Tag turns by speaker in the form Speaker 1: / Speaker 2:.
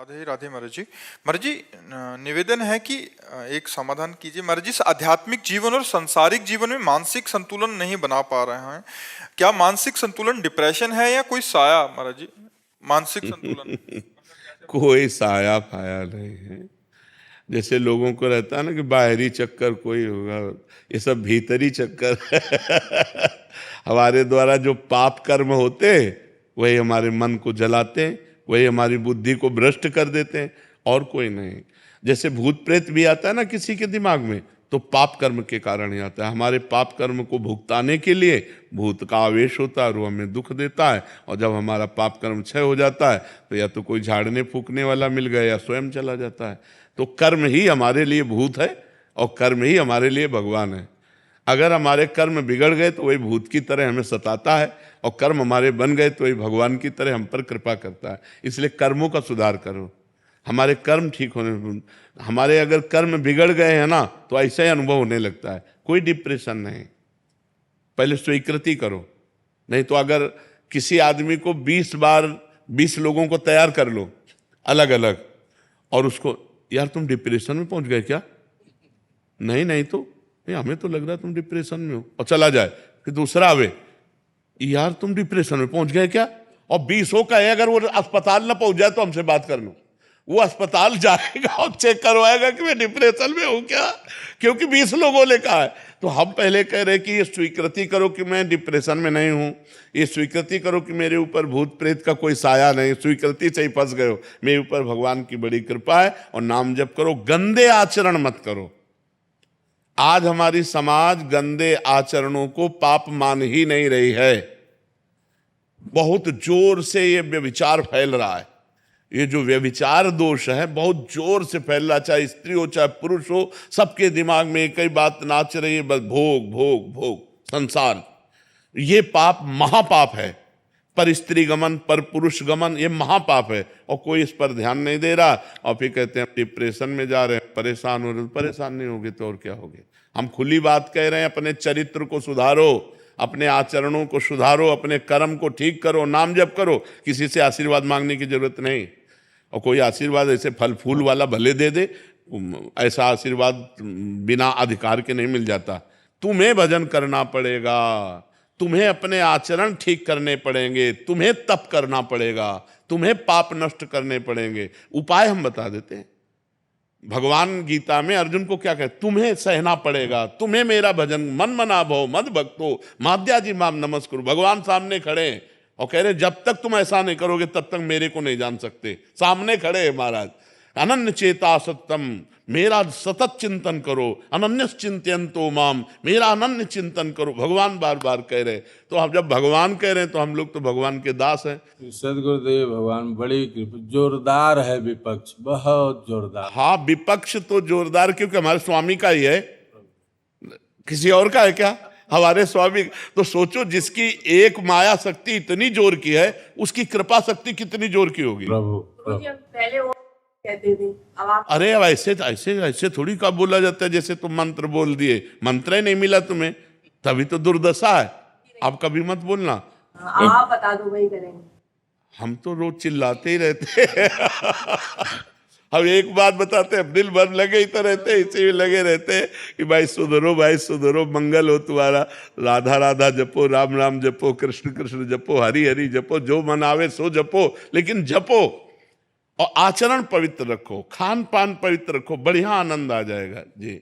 Speaker 1: राधे राधे महाराज जी। महाराज जी, निवेदन है कि एक समाधान कीजिए महाराज जी। आध्यात्मिक जीवन और सांसारिक जीवन में मानसिक संतुलन नहीं बना पा रहे हैं। क्या मानसिक संतुलन डिप्रेशन है या कोई साया महाराज जी? मानसिक संतुलन
Speaker 2: कोई साया फाया नहीं है। जैसे लोगों को रहता है ना कि बाहरी चक्कर कोई होगा, ये सब भीतरी चक्कर है। हमारे द्वारा जो पाप कर्म होते वही हमारे मन को जलाते हैं, वही हमारी बुद्धि को भ्रष्ट कर देते हैं, और कोई नहीं। जैसे भूत प्रेत भी आता है ना किसी के दिमाग में, तो पाप कर्म के कारण ही आता है। हमारे पाप कर्म को भुगताने के लिए भूत का आवेश होता है और वो हमें दुख देता है। और जब हमारा पाप कर्म क्षय हो जाता है तो या तो कोई झाड़ने फूकने वाला मिल गया या स्वयं चला जाता है। तो कर्म ही हमारे लिए भूत है और कर्म ही हमारे लिए भगवान है। अगर हमारे कर्म बिगड़ गए तो वही भूत की तरह हमें सताता है, और कर्म हमारे बन गए तो वही भगवान की तरह हम पर कृपा करता है। इसलिए कर्मों का सुधार करो, हमारे कर्म ठीक होने। हमारे अगर कर्म बिगड़ गए हैं ना तो ऐसा ही अनुभव होने लगता है। कोई डिप्रेशन नहीं, पहले स्वीकृति करो। नहीं तो अगर किसी आदमी को 20 बार 20 लोगों को तैयार कर लो अलग अलग, और उसको यार तुम डिप्रेशन में पहुंच गए क्या? नहीं नहीं, तो नहीं, हमें तो लग रहा है तुम डिप्रेशन में हो, और चला जाए। फिर दूसरा आवे, यार तुम डिप्रेशन में पहुंच गए क्या? और 20 का है, अगर वो अस्पताल ना पहुंच जाए तो हमसे बात कर लो। वो अस्पताल जाएगा और चेक करवाएगा कि मैं डिप्रेशन में हूं क्या, क्योंकि 20 लोगों ने कहा है। तो हम पहले कह रहे कि ये स्वीकृति करो कि मैं डिप्रेशन में नहीं हूं, ये स्वीकृति करो कि मेरे ऊपर भूत प्रेत का कोई साया नहीं। स्वीकृति से ही फंस गए हो। मेरे ऊपर भगवान की बड़ी कृपा है, और नाम जप करो, गंदे आचरण मत करो। आज हमारी समाज गंदे आचरणों को पाप मान ही नहीं रही है। बहुत जोर से ये व्यभिचार फैल रहा है। ये जो व्यभिचार दोष है बहुत जोर से फैल रहा, चाहे स्त्री हो चाहे पुरुष हो, सबके दिमाग में एक ही बात नाच रही है, बस भोग भोग भोग संसार। ये पाप महापाप है। पर स्त्री गमन, पर पुरुष गमन, ये महापाप है, और कोई इस पर ध्यान नहीं दे रहा। और फिर कहते हैं डिप्रेशन में जा रहे हैं, परेशान हो रहे। परेशान नहीं होगे तो और क्या होगे? हम खुली बात कह रहे हैं, अपने चरित्र को सुधारो, अपने आचरणों को सुधारो, अपने कर्म को ठीक करो, नाम जप करो। किसी से आशीर्वाद मांगने की जरूरत नहीं। और कोई आशीर्वाद ऐसे फल फूल वाला भले दे दे, ऐसा आशीर्वाद बिना अधिकार के नहीं मिल जाता। तुम्हें भजन करना पड़ेगा, तुम्हें अपने आचरण ठीक करने पड़ेंगे, तुम्हें तप करना पड़ेगा, तुम्हें पाप नष्ट करने पड़ेंगे। उपाय हम बता देते हैं। भगवान गीता में अर्जुन को क्या कहते? तुम्हें सहना पड़ेगा, तुम्हें मेरा भजन मन मना भव मद भक्तो माद्याजी माम नमस्कुरु। भगवान सामने खड़े हैं और कह रहे जब तक तुम ऐसा नहीं करोगे तब तक मेरे को नहीं जान सकते। सामने खड़े हैं महाराज। अनन्य चेता सत्यम, मेरा सतत चिंतन करो। अनन्य चिंतयन्तो माम, मेरा अनन्य चिंतन करो। भगवान बार बार कह रहे। तो हम जब भगवान कह रहे हैं तो हम लोग तो भगवान के दास हैं।
Speaker 3: सदगुरुदेव भगवान बड़ी कृपा, जोरदार है विपक्ष, बहुत जोरदार।
Speaker 2: हाँ, विपक्ष तो जोरदार क्योंकि हमारे स्वामी का ही है, किसी और का है क्या? हमारे स्वामी। तो सोचो, जिसकी एक माया शक्ति इतनी जोर की है, उसकी कृपा शक्ति कितनी जोर की होगी।
Speaker 3: प्रभु
Speaker 4: पहले वो कहते थे, अब आप
Speaker 2: अरे अब ऐसे ऐसे ऐसे थोड़ी का बोला जाता है जैसे तुम मंत्र बोल दिए। मंत्र ही नहीं मिला तुम्हें, तभी तो दुर्दशा है। आप कभी मत बोलना।
Speaker 4: आप बता दो, वही करेंगे।
Speaker 2: हम तो रोज चिल्लाते ही रहते हैं। हम एक बात बताते हैं, दिल भर लगे ही तो रहते हैं, इसी में लगे रहते हैं कि भाई सुधरो, भाई सुधरो, मंगल हो तुम्हारा। राधा राधा जपो, राम राम जपो, कृष्ण कृष्ण जपो, हरि हरि जपो, जो मन आवे सो जपो, लेकिन जपो। और आचरण पवित्र रखो, खान पान पवित्र रखो, बढ़िया आनंद आ जाएगा जी।